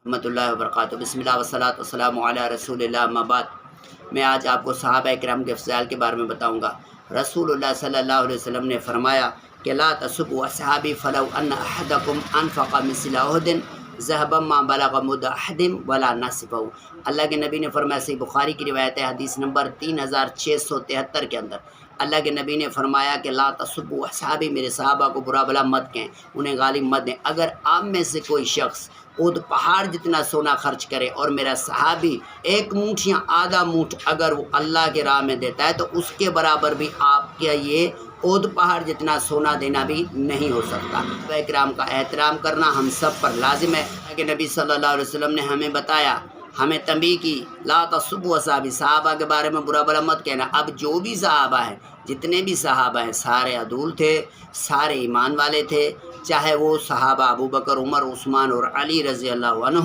رحمۃ اللہ وبرکاتہ۔ بسم اللہ والصلاۃ والسلام علی رسول اللہ، اما بعد۔ میں آج آپ کو صحابہ کرام کے افضال کے بارے میں بتاؤں گا۔ رسول اللہ صلی اللہ علیہ وسلم نے فرمایا کہ لا تسبوا اصحابی فلو ان احدکم انفق مثل احد ذهبا ما بلغ مد احد ولا نصفه۔ اللہ کے نبی نے فرمایا، صحیح بخاری کی روایت ہے، حدیث نمبر 3673 کے اندر اللہ کے نبی نے فرمایا کہ لا تسبوا اصحابی، میرے صحابہ کو برا بلا مت کہیں، انہیں غالب مت دیں۔ اگر آپ میں سے کوئی شخص اود پہاڑ جتنا سونا خرچ کرے اور میرا صحابی ایک مونٹ یا آدھا مونٹ اگر وہ اللہ کے راہ میں دیتا ہے تو اس کے برابر بھی آپ کا یہ اود پہاڑ جتنا سونا دینا بھی نہیں ہو سکتا۔ صحابہ اکرام کا احترام کرنا ہم سب پر لازم ہے۔ کہ نبی صلی اللہ علیہ وسلم نے ہمیں بتایا، ہمیں تنبیہ کی، لا تسبوا اصحابی، صحابہ کے بارے میں برا بلا مت کہنا۔ اب جو بھی صحابہ ہیں، جتنے بھی صحابہ ہیں، سارے عدول تھے، سارے ایمان والے تھے، چاہے وہ صحابہ ابو بکر، عمر، عثمان اور علی رضی اللہ عنہ